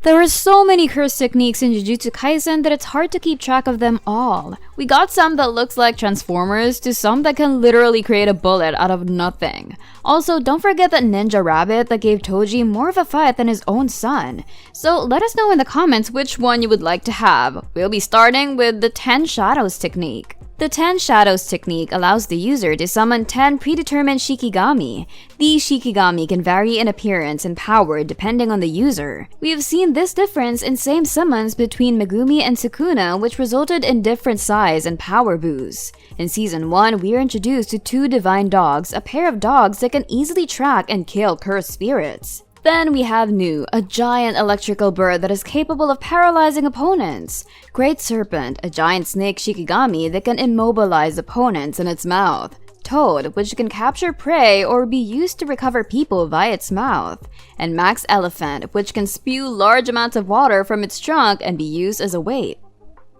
There are so many curse techniques in Jujutsu Kaisen that it's hard to keep track of them all. We got some that looks like Transformers to some that can literally create a bullet out of nothing. Also, don't forget that Ninja Rabbit that gave Toji more of a fight than his own son. So let us know in the comments which one you would like to have. We'll be starting with the 10 Shadows technique. The 10 Shadows technique allows the user to summon 10 predetermined Shikigami. These Shikigami can vary in appearance and power depending on the user. We have seen this difference in same summons between Megumi and Sukuna, which resulted in different size and power boosts. In Season 1, we are introduced to 2 divine dogs, a pair of dogs that can easily track and kill cursed spirits. Then we have Nu, a giant electrical bird that is capable of paralyzing opponents. Great Serpent, a giant snake Shikigami that can immobilize opponents in its mouth. Toad, which can capture prey or be used to recover people via its mouth. And Max Elephant, which can spew large amounts of water from its trunk and be used as a weight.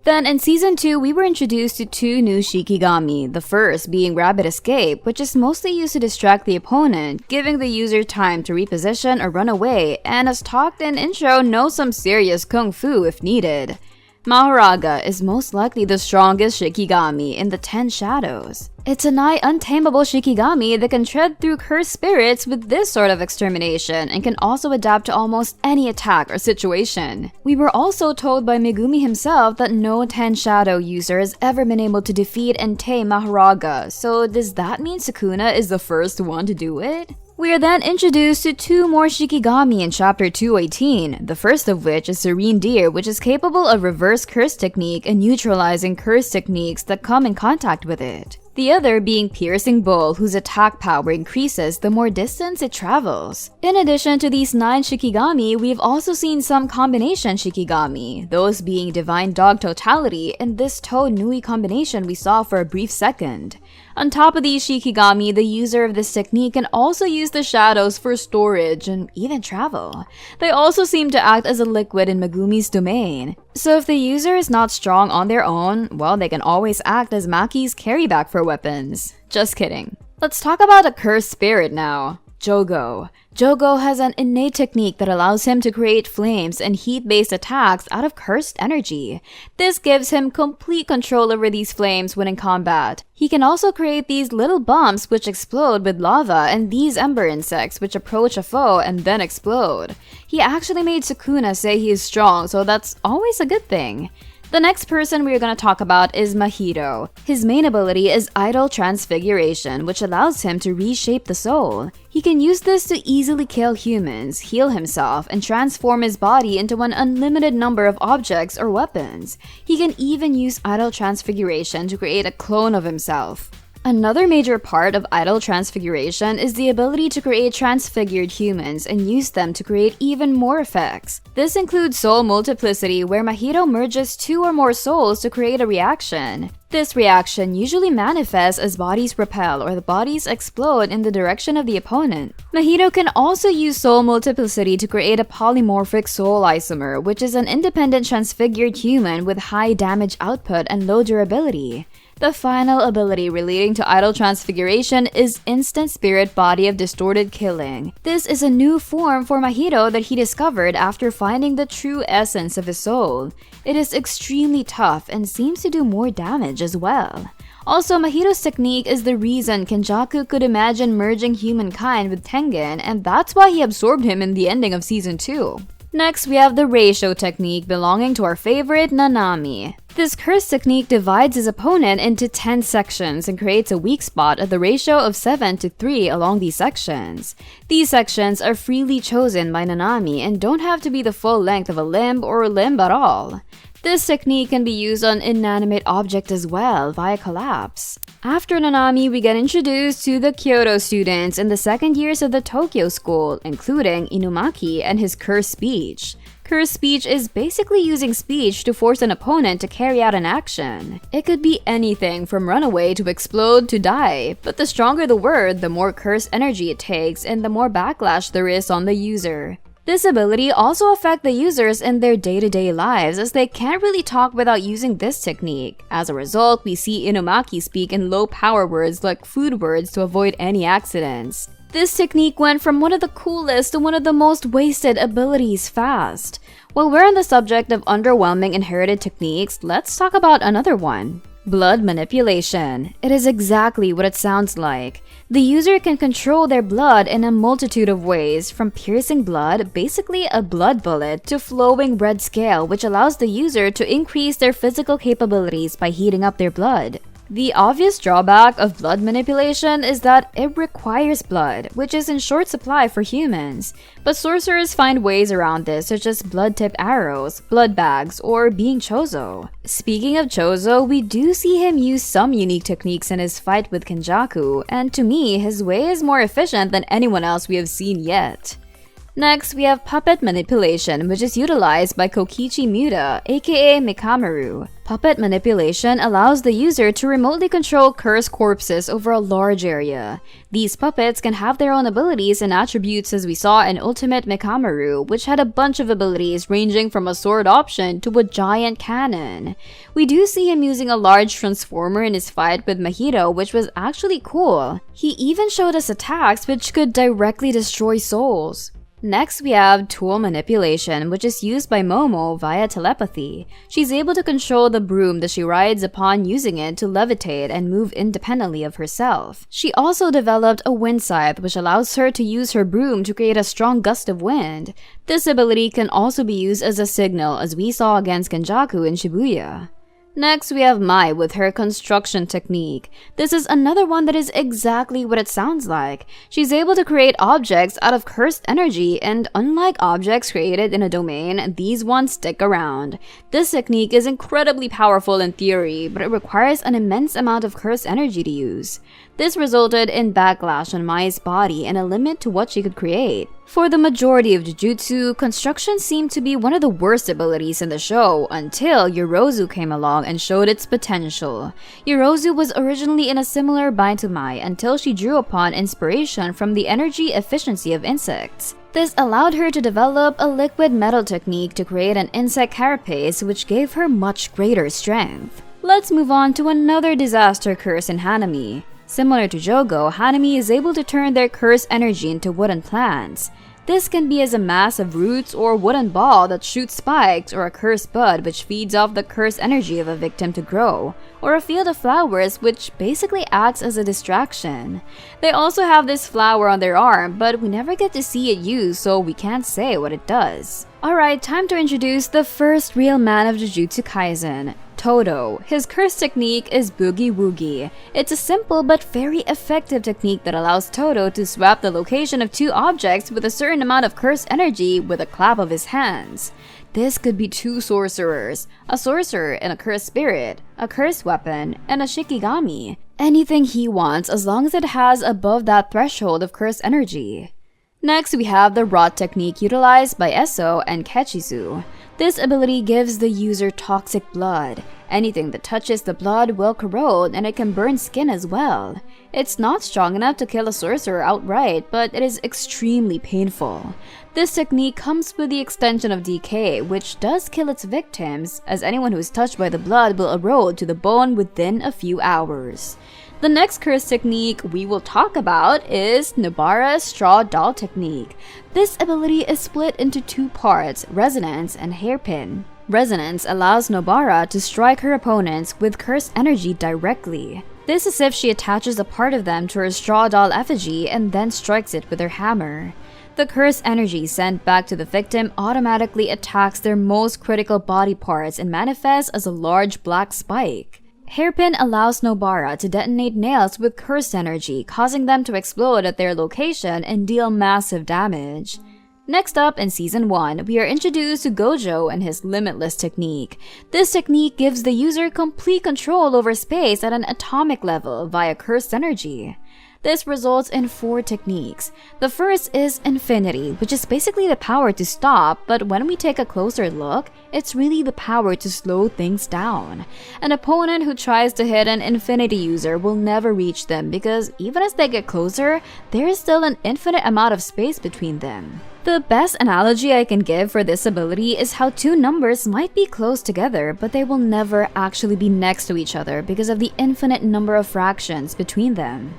Then in Season 2, we were introduced to 2 new Shikigami, the first being Rabbit Escape, which is mostly used to distract the opponent, giving the user time to reposition or run away, and as talked in intro, know some serious kung fu if needed. Mahoraga is most likely the strongest Shikigami in the 10 Shadows. It's a nigh untamable Shikigami that can tread through cursed spirits with this sort of extermination and can also adapt to almost any attack or situation. We were also told by Megumi himself that no 10 Shadow user has ever been able to defeat and tame Mahoraga, so does that mean Sukuna is the first one to do it? We are then introduced to 2 more Shikigami in Chapter 218, the first of which is Serene Deer, which is capable of reverse curse technique and neutralizing curse techniques that come in contact with it. The other being Piercing Bull, whose attack power increases the more distance it travels. In addition to these 9 Shikigami, we've also seen some combination Shikigami, those being Divine Dog Totality and this Toad Nui combination we saw for a brief second. On top of these Shikigami, the user of this technique can also use the shadows for storage and even travel. They also seem to act as a liquid in Megumi's domain. So if the user is not strong on their own, well, they can always act as Maki's carryback for weapons. Just kidding. Let's talk about a cursed spirit now. Jogo. Jogo has an innate technique that allows him to create flames and heat-based attacks out of cursed energy. This gives him complete control over these flames when in combat. He can also create these little bombs which explode with lava and these ember insects which approach a foe and then explode. He actually made Sukuna say he is strong, so that's always a good thing. The next person we are going to talk about is Mahito. His main ability is Idol Transfiguration, which allows him to reshape the soul. He can use this to easily kill humans, heal himself, and transform his body into an unlimited number of objects or weapons. He can even use Idol Transfiguration to create a clone of himself. Another major part of Idol Transfiguration is the ability to create transfigured humans and use them to create even more effects. This includes soul multiplicity, where Mahito merges 2 or more souls to create a reaction. This reaction usually manifests as bodies repel or the bodies explode in the direction of the opponent. Mahito can also use soul multiplicity to create a polymorphic soul isomer, which is an independent transfigured human with high damage output and low durability. The final ability relating to Idol Transfiguration is Instant Spirit Body of Distorted Killing. This is a new form for Mahito that he discovered after finding the true essence of his soul. It is extremely tough and seems to do more damage as well. Also, Mahito's technique is the reason Kenjaku could imagine merging humankind with Tengen, and that's why he absorbed him in the ending of Season 2. Next, we have the ratio technique belonging to our favorite Nanami. This curse technique divides his opponent into 10 sections and creates a weak spot at the ratio of 7:3 along these sections. These sections are freely chosen by Nanami and don't have to be the full length of a limb or a limb at all. This technique can be used on inanimate objects as well via collapse. After Nanami, we get introduced to the Kyoto students in the second years of the Tokyo school, including Inumaki and his cursed speech. Cursed speech is basically using speech to force an opponent to carry out an action. It could be anything from run away to explode to die, but the stronger the word, the more cursed energy it takes and the more backlash there is on the user. This ability also affects the users in their day-to-day lives, as they can't really talk without using this technique. As a result, we see Inumaki speak in low power words like food words to avoid any accidents. This technique went from one of the coolest to one of the most wasted abilities fast. While we're on the subject of underwhelming inherited techniques, let's talk about another one. Blood manipulation. It is exactly what it sounds like. The user can control their blood in a multitude of ways, from piercing blood, basically a blood bullet, to flowing red scale, which allows the user to increase their physical capabilities by heating up their blood. The obvious drawback of blood manipulation is that it requires blood, which is in short supply for humans. But sorcerers find ways around this, such as blood-tipped arrows, blood bags, or being Chozo. Speaking of Chozo, we do see him use some unique techniques in his fight with Kenjaku, and to me, his way is more efficient than anyone else we have seen yet. Next, we have puppet manipulation, which is utilized by Kokichi Muda, aka Mikamaru. Puppet manipulation allows the user to remotely control cursed corpses over a large area. These puppets can have their own abilities and attributes, as we saw in Ultimate Mikamaru, which had a bunch of abilities ranging from a sword option to a giant cannon. We do see him using a large transformer in his fight with Mahito, which was actually cool. He even showed us attacks which could directly destroy souls. Next, we have tool manipulation, which is used by Momo via telepathy. She's able to control the broom that she rides upon using it to levitate and move independently of herself. She also developed a wind scythe, which allows her to use her broom to create a strong gust of wind. This ability can also be used as a signal, as we saw against Kenjaku in Shibuya. Next, we have Mai with her construction technique. This is another one that is exactly what it sounds like. She's able to create objects out of cursed energy, and unlike objects created in a domain, these ones stick around. This technique is incredibly powerful in theory, but it requires an immense amount of cursed energy to use. This resulted in backlash on Mai's body and a limit to what she could create. For the majority of Jujutsu, construction seemed to be one of the worst abilities in the show until Yorozu came along and showed its potential. Yorozu was originally in a similar bind to Mai until she drew upon inspiration from the energy efficiency of insects. This allowed her to develop a liquid metal technique to create an insect carapace, which gave her much greater strength. Let's move on to another disaster curse in Hanami. Similar to Jogo, Hanami is able to turn their cursed energy into wooden plants. This can be as a mass of roots or wooden ball that shoots spikes, or a cursed bud which feeds off the cursed energy of a victim to grow, or a field of flowers which basically acts as a distraction. They also have this flower on their arm, but we never get to see it used, so we can't say what it does. Alright, time to introduce the first real man of Jujutsu Kaisen, Todo. His curse technique is Boogie Woogie. It's a simple but very effective technique that allows Todo to swap the location of two objects with a certain amount of cursed energy with a clap of his hands. This could be two sorcerers, a sorcerer and a cursed spirit, a cursed weapon, and a shikigami. Anything he wants as long as it has above that threshold of cursed energy. Next, we have the rot technique utilized by ESO and Kechizu. This ability gives the user toxic blood. Anything that touches the blood will corrode, and it can burn skin as well. It's not strong enough to kill a sorcerer outright, but it is extremely painful. This technique comes with the extension of decay, which does kill its victims, as anyone who is touched by the blood will erode to the bone within a few hours. The next curse technique we will talk about is Nobara's Straw Doll technique. This ability is split into two parts, Resonance and Hairpin. Resonance allows Nobara to strike her opponents with cursed energy directly. This is if she attaches a part of them to her straw doll effigy and then strikes it with her hammer. The cursed energy sent back to the victim automatically attacks their most critical body parts and manifests as a large black spike. Hairpin allows Nobara to detonate nails with cursed energy, causing them to explode at their location and deal massive damage. Next up, in Season 1, we are introduced to Gojo and his limitless technique. This technique gives the user complete control over space at an atomic level via cursed energy. This results in 4 techniques. The first is Infinity, which is basically the power to stop, but when we take a closer look, it's really the power to slow things down. An opponent who tries to hit an Infinity user will never reach them because even as they get closer, there is still an infinite amount of space between them. The best analogy I can give for this ability is how two numbers might be close together, but they will never actually be next to each other because of the infinite number of fractions between them.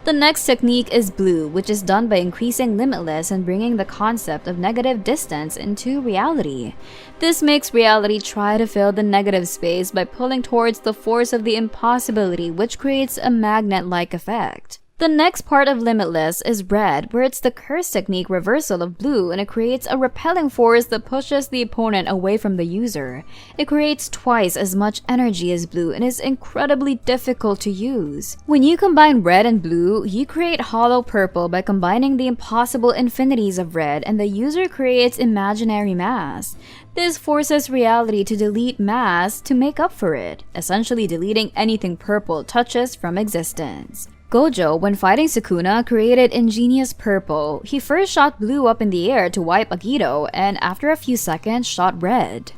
The next technique is blue, which is done by increasing limitless and bringing the concept of negative distance into reality. This makes reality try to fill the negative space by pulling towards the force of the impossibility, which creates a magnet-like effect. The next part of limitless is red, where it's the curse technique reversal of blue, and it creates a repelling force that pushes the opponent away from the user. It creates twice as much energy as blue and is incredibly difficult to use. When you combine red and blue, you create hollow purple by combining the impossible infinities of red, and the user creates imaginary mass. This forces reality to delete mass to make up for it, essentially deleting anything purple touches from existence. Gojo, when fighting Sukuna, created ingenious purple. He first shot blue up in the air to wipe Agito, and after a few seconds shot red.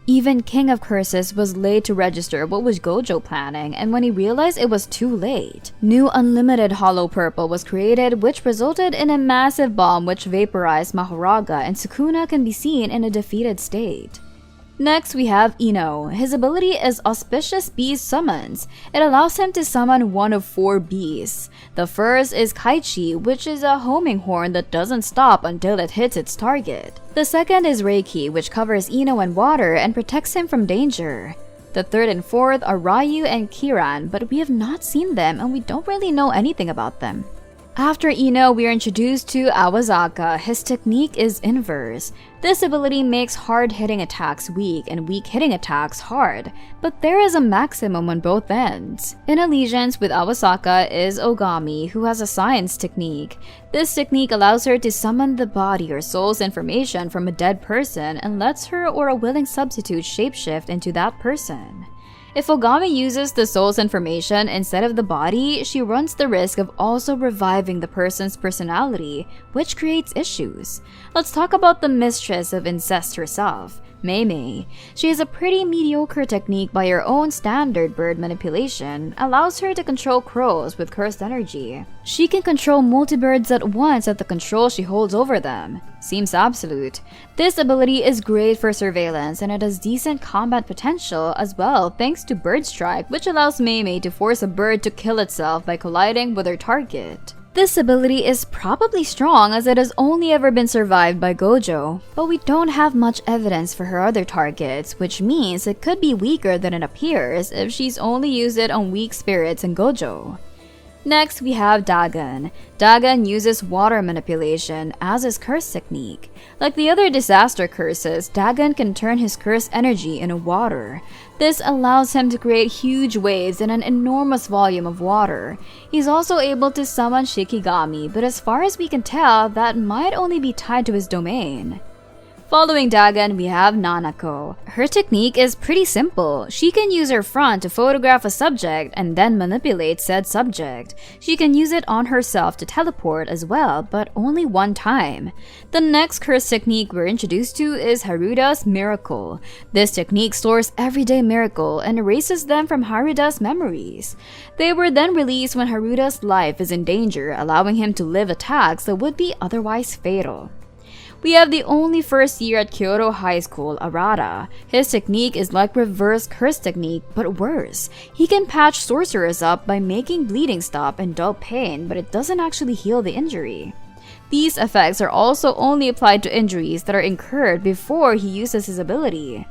Even King of Curses was late to register what was Gojo planning, and when he realized it was too late, new unlimited hollow purple was created, which resulted in a massive bomb which vaporized Mahoraga, and Sukuna can be seen in a defeated state. Next, we have Ino. His ability is Auspicious Beast Summons. It allows him to summon one of 4 beasts. The first is Kaichi, which is a homing horn that doesn't stop until it hits its target. The second is Reiki, which covers Ino in water and protects him from danger. The third and fourth are Ryu and Kiran, but we have not seen them and we don't really know anything about them. After Ino, we are introduced to Awazaka. His technique is Inverse. This ability makes hard-hitting attacks weak and weak-hitting attacks hard, but there is a maximum on both ends. In Allegiance with Awazaka is Ogami, who has a science technique. This technique allows her to summon the body or soul's information from a dead person and lets her or a willing substitute shapeshift into that person. If Ogami uses the soul's information instead of the body, she runs the risk of also reviving the person's personality, which creates issues. Let's talk about the mistress of incest herself, Mei Mei. She has a pretty mediocre technique by her own standard. Bird manipulation allows her to control crows with cursed energy. She can control multi-birds at once at the control she holds over them. Seems absolute. This ability is great for surveillance and it has decent combat potential as well thanks to Bird Strike, which allows Mei Mei to force a bird to kill itself by colliding with her target. This ability is probably strong as it has only ever been survived by Gojo, but we don't have much evidence for her other targets, which means it could be weaker than it appears if she's only used it on weak spirits in Gojo. Next, we have Dagon. Dagon uses water manipulation as his curse technique. Like the other disaster curses, Dagon can turn his curse energy into water. This allows him to create huge waves in an enormous volume of water. He's also able to summon Shikigami, but as far as we can tell, that might only be tied to his domain. Following Dagon, we have Nanako. Her technique is pretty simple. She can use her front to photograph a subject and then manipulate said subject. She can use it on herself to teleport as well, but only one time. The next curse technique we're introduced to is Haruta's Miracle. This technique stores everyday miracle and erases them from Haruta's memories. They were then released when Haruta's life is in danger, allowing him to live attacks that would be otherwise fatal. We have the only first year at Kyoto High School, Arata. His technique is like reverse curse technique, but worse. He can patch sorcerers up by making bleeding stop and dull pain, but it doesn't actually heal the injury. These effects are also only applied to injuries that are incurred before he uses his ability.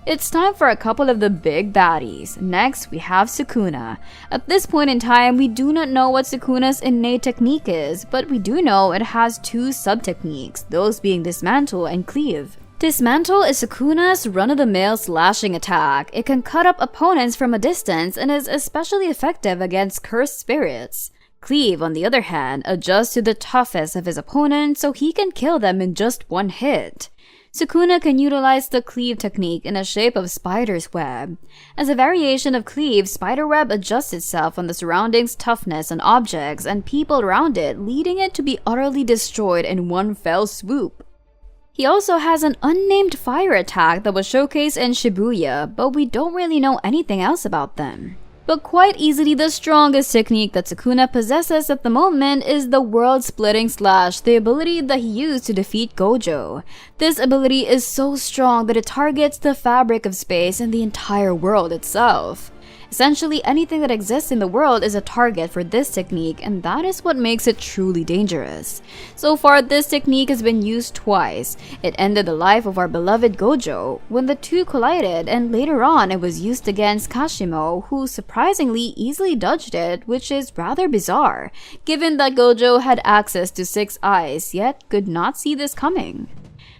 It's time for a couple of the big baddies. Next, we have Sukuna. At this point in time, we do not know what Sukuna's innate technique is, but we do know it has 2 sub-techniques, those being Dismantle and Cleave. Dismantle is Sukuna's run-of-the-mill slashing attack. It can cut up opponents from a distance and is especially effective against cursed spirits. Cleave, on the other hand, adjusts to the toughest of his opponents so he can kill them in just one hit. Sukuna can utilize the Cleave technique in the shape of Spider's Web. As a variation of Cleave, Spiderweb adjusts itself on the surroundings' toughness and objects and people around it, leading it to be utterly destroyed in one fell swoop. He also has an unnamed fire attack that was showcased in Shibuya, but we don't really know anything else about them. But quite easily the strongest technique that Sukuna possesses at the moment is the world-splitting slash, the ability that he used to defeat Gojo. This ability is so strong that it targets the fabric of space and the entire world itself. Essentially, anything that exists in the world is a target for this technique, and that is what makes it truly dangerous. So far, this technique has been used twice. It ended the life of our beloved Gojo when the two collided, and later on it was used against Kashimo, who surprisingly easily dodged it, which is rather bizarre, given that Gojo had access to 6 eyes, yet could not see this coming.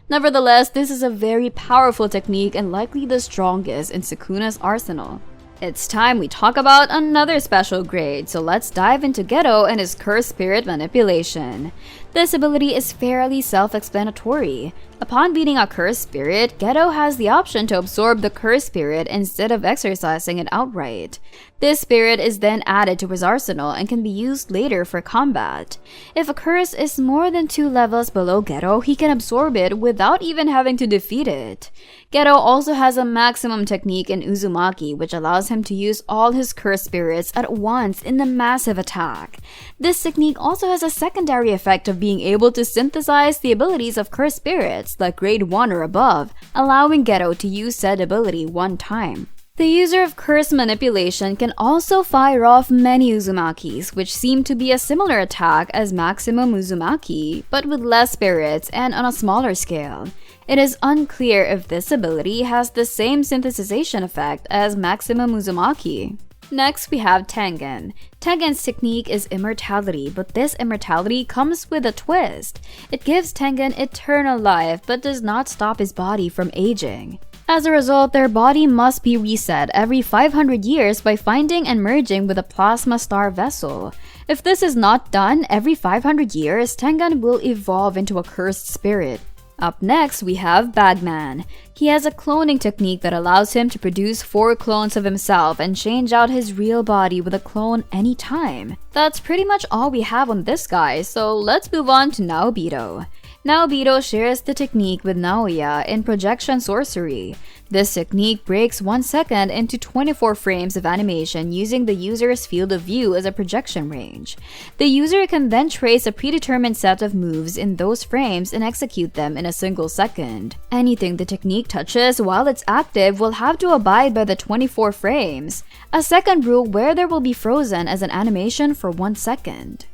Nevertheless, this is a very powerful technique and likely the strongest in Sukuna's arsenal. It's time we talk about another special grade, so let's dive into Geto and his cursed spirit manipulation. This ability is fairly self-explanatory. Upon beating a cursed spirit, Geto has the option to absorb the cursed spirit instead of exercising it outright. This spirit is then added to his arsenal and can be used later for combat. If a curse is more than 2 levels below Geto, he can absorb it without even having to defeat it. Geto also has a maximum technique in Uzumaki, which allows him to use all his cursed spirits at once in a massive attack. This technique also has a secondary effect of being able to synthesize the abilities of cursed spirits, like grade 1 or above, allowing Geto to use said ability one time. The user of curse manipulation can also fire off many Uzumakis, which seem to be a similar attack as Maximum Uzumaki, but with less spirits and on a smaller scale. It is unclear if this ability has the same synthesization effect as Maximum Uzumaki. Next, we have Tengen. Tengen's technique is immortality, but this immortality comes with a twist. It gives Tengen eternal life, but does not stop his body from aging. As a result, their body must be reset every 500 years by finding and merging with a plasma star vessel. If this is not done every 500 years, Tengen will evolve into a cursed spirit. Up next, we have Bagman. He has a cloning technique that allows him to produce 4 clones of himself and change out his real body with a clone anytime. That's pretty much all we have on this guy, so let's move on to Naobito. Naobito shares the technique with Naoya in projection sorcery. This technique breaks 1 second into 24 frames of animation using the user's field of view as a projection range. The user can then trace a predetermined set of moves in those frames and execute them in a single second. Anything the technique touches while it's active will have to abide by the 24 frames, a second rule where there will be frozen as an animation for 1 second.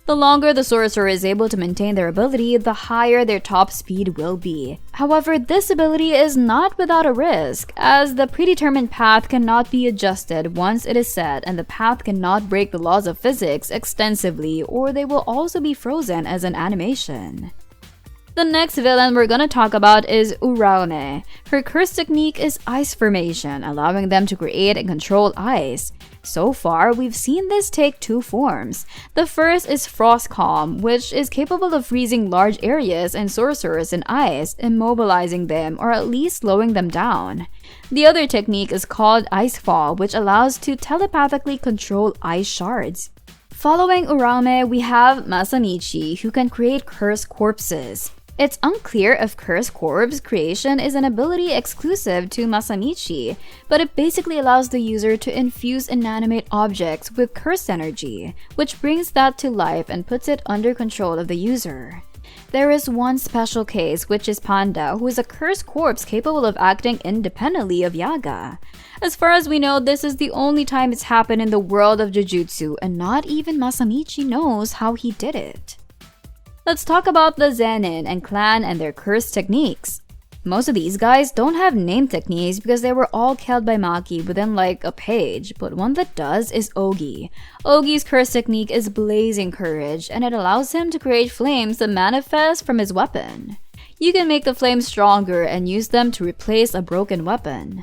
The longer the sorcerer is able to maintain their ability, the higher their top speed will be. However, this ability is not without a risk, as the predetermined path cannot be adjusted once it is set, and the path cannot break the laws of physics extensively, or they will also be frozen as an animation. The next villain we're gonna talk about is Uraume. Her curse technique is ice formation, allowing them to create and control ice. So far, we've seen this take 2 forms. The first is Frost Calm, which is capable of freezing large areas and sorcerers in ice, immobilizing them or at least slowing them down. The other technique is called Ice Fall, which allows to telepathically control ice shards. Following Uraume, we have Masamichi, who can create cursed corpses. It's unclear if cursed corpse creation is an ability exclusive to Masamichi, but it basically allows the user to infuse inanimate objects with cursed energy, which brings that to life and puts it under control of the user. There is one special case, which is Panda, who is a cursed corpse capable of acting independently of Yaga. As far as we know, this is the only time it's happened in the world of Jujutsu, and not even Masamichi knows how he did it. Let's talk about the Zenin and clan and their curse techniques. Most of these guys don't have name techniques because they were all killed by Maki within like a page, but one that does is Ogi. Ogi's curse technique is Blazing Courage, and it allows him to create flames that manifest from his weapon. You can make the flames stronger and use them to replace a broken weapon.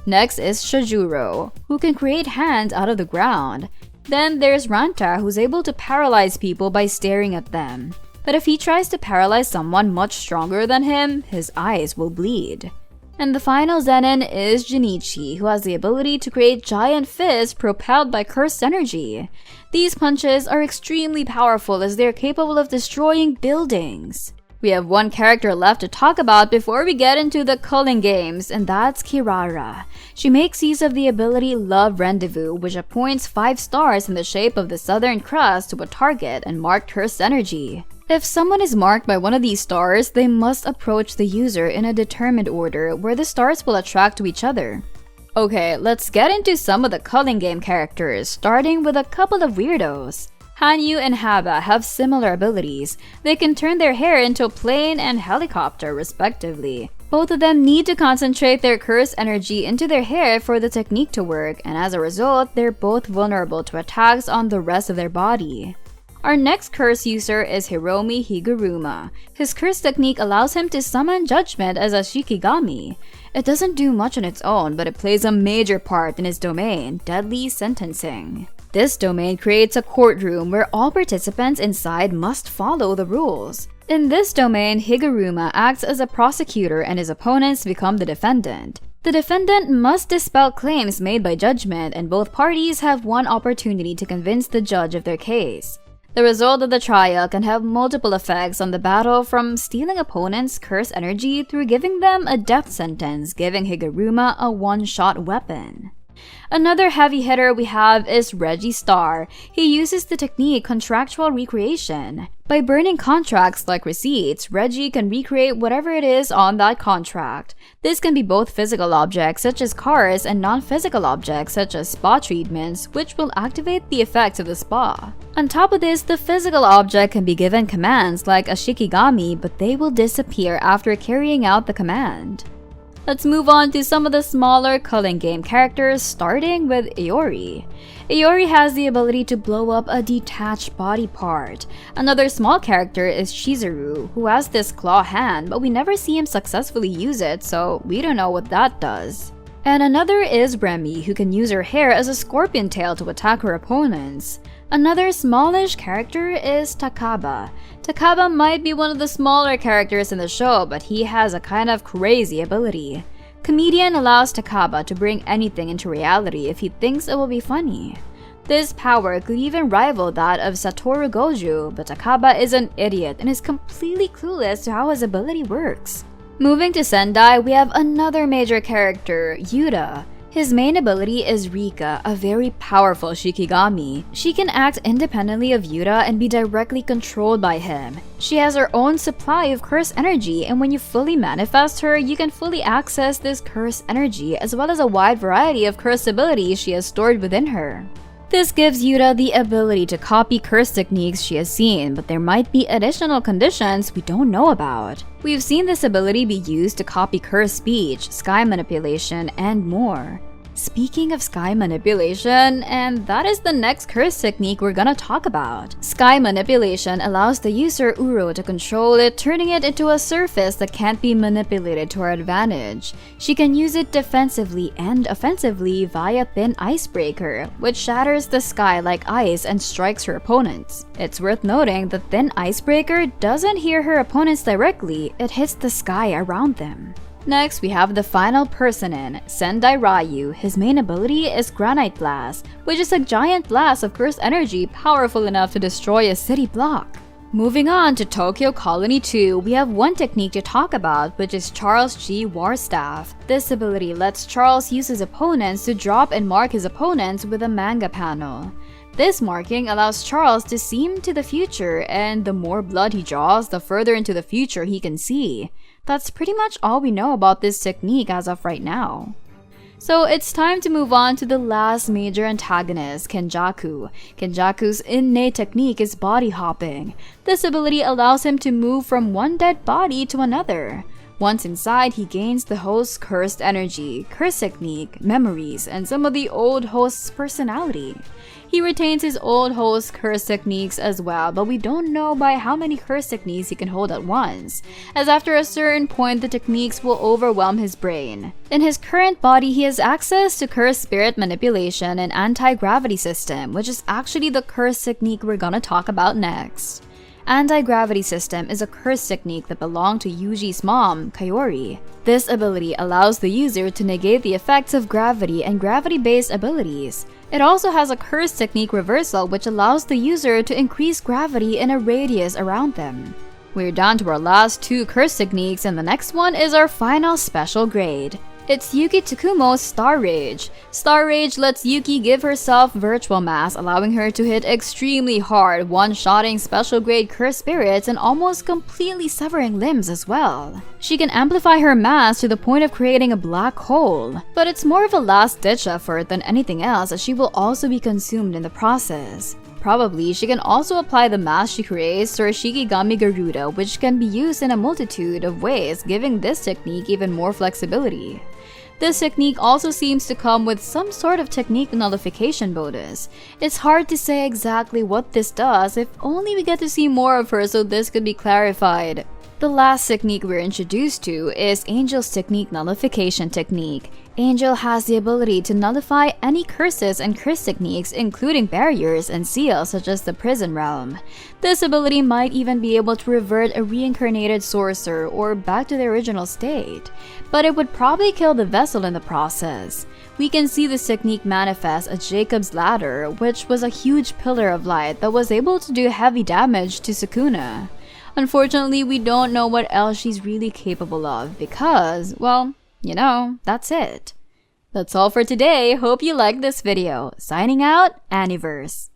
Next is Shojuro, who can create hands out of the ground. Then there's Ranta, who's able to paralyze people by staring at them. But if he tries to paralyze someone much stronger than him, his eyes will bleed. And the final Zenin is Jinichi, who has the ability to create giant fists propelled by cursed energy. These punches are extremely powerful as they are capable of destroying buildings. We have one character left to talk about before we get into the culling games, and that's Kirara. She makes use of the ability Love Rendezvous, which appoints 5 stars in the shape of the Southern Cross to a target and mark cursed energy. If someone is marked by one of these stars, they must approach the user in a determined order where the stars will attract to each other. Okay, let's get into some of the culling game characters, starting with a couple of weirdos. Hanyu and Haba have similar abilities. They can turn their hair into a plane and helicopter, respectively. Both of them need to concentrate their cursed energy into their hair for the technique to work, and as a result, they're both vulnerable to attacks on the rest of their body. Our next curse user is Hiromi Higuruma. His curse technique allows him to summon judgment as a Shikigami. It doesn't do much on its own, but it plays a major part in his domain, deadly sentencing. This domain creates a courtroom where all participants inside must follow the rules. In this domain, Higuruma acts as a prosecutor and his opponents become the defendant. The defendant must dispel claims made by judgment, and both parties have one opportunity to convince the judge of their case. The result of the trial can have multiple effects on the battle, from stealing opponents' curse energy through giving them a death sentence, giving Higuruma a one-shot weapon. Another heavy hitter we have is Reggie Star. He uses the technique contractual recreation. By burning contracts like receipts, Reggie can recreate whatever it is on that contract. This can be both physical objects such as cars and non-physical objects such as spa treatments, which will activate the effects of the spa. On top of this, the physical object can be given commands like a Shikigami, but they will disappear after carrying out the command. Let's move on to some of the smaller culling game characters, starting with Iori. Iori has the ability to blow up a detached body part. Another small character is Chizuru, who has this claw hand, but we never see him successfully use it, so we don't know what that does. And another is Remy, who can use her hair as a scorpion tail to attack her opponents. Another smallish character is Takaba. Takaba might be one of the smaller characters in the show, but he has a kind of crazy ability. Comedian allows Takaba to bring anything into reality if he thinks it will be funny. This power could even rival that of Satoru Gojo, but Takaba is an idiot and is completely clueless to how his ability works. Moving to Sendai, we have another major character, Yuta. His main ability is Rika, a very powerful Shikigami. She can act independently of Yuta and be directly controlled by him. She has her own supply of curse energy, and when you fully manifest her, you can fully access this curse energy as well as a wide variety of curse abilities she has stored within her. This gives Yuta the ability to copy curse techniques she has seen, but there might be additional conditions we don't know about. We've seen this ability be used to copy curse speech, sky manipulation, and more. Speaking of sky manipulation, and that is the next curse technique we're gonna talk about. Sky manipulation allows the user Uro to control it, turning it into a surface that can't be manipulated to her advantage. She can use it defensively and offensively via Thin Icebreaker, which shatters the sky like ice and strikes her opponents. It's worth noting that Thin Icebreaker doesn't hit her opponents directly, it hits the sky around them. Next, we have the final person in, Sendai Ryu. His main ability is Granite Blast, which is a giant blast of curse energy powerful enough to destroy a city block. Moving on to Tokyo Colony 2, we have one technique to talk about, which is Charles G. Warstaff. This ability lets Charles use his opponents to drop and mark his opponents with a manga panel. This marking allows Charles to see into the future, and the more blood he draws, the further into the future he can see. That's pretty much all we know about this technique as of right now. So it's time to move on to the last major antagonist, Kenjaku. Kenjaku's innate technique is body hopping. This ability allows him to move from one dead body to another. Once inside, he gains the host's cursed energy, curse technique, memories, and some of the old host's personality. He retains his old host's curse techniques as well, but we don't know by how many curse techniques he can hold at once, as after a certain point the techniques will overwhelm his brain. In his current body, he has access to curse spirit manipulation and anti-gravity system, which is actually the curse technique we're gonna talk about next. Anti-gravity system is a curse technique that belonged to Yuji's mom, Kaori. This ability allows the user to negate the effects of gravity and gravity-based abilities. It also has a curse technique reversal, which allows the user to increase gravity in a radius around them. We're down to our last two curse techniques, and the next one is our final special grade. It's Yuki Tsukumo's Star Rage. Star Rage lets Yuki give herself Virtual Mass, allowing her to hit extremely hard, one-shotting special grade cursed spirits and almost completely severing limbs as well. She can amplify her mass to the point of creating a black hole, but it's more of a last-ditch effort than anything else, as she will also be consumed in the process. Probably, she can also apply the mass she creates to her Shikigami Garuda, which can be used in a multitude of ways, giving this technique even more flexibility. This technique also seems to come with some sort of technique nullification bonus. It's hard to say exactly what this does, if only we get to see more of her so this could be clarified. The last technique we're introduced to is Angel's Technique Nullification Technique. Angel has the ability to nullify any curses and curse techniques, including barriers and seals such as the Prison Realm. This ability might even be able to revert a reincarnated sorcerer or back to their original state, but it would probably kill the vessel in the process. We can see this technique manifest at Jacob's Ladder, which was a huge pillar of light that was able to do heavy damage to Sukuna. Unfortunately, we don't know what else she's really capable of because, well, you know, that's it. That's all for today. Hope you liked this video. Signing out, Aniverse.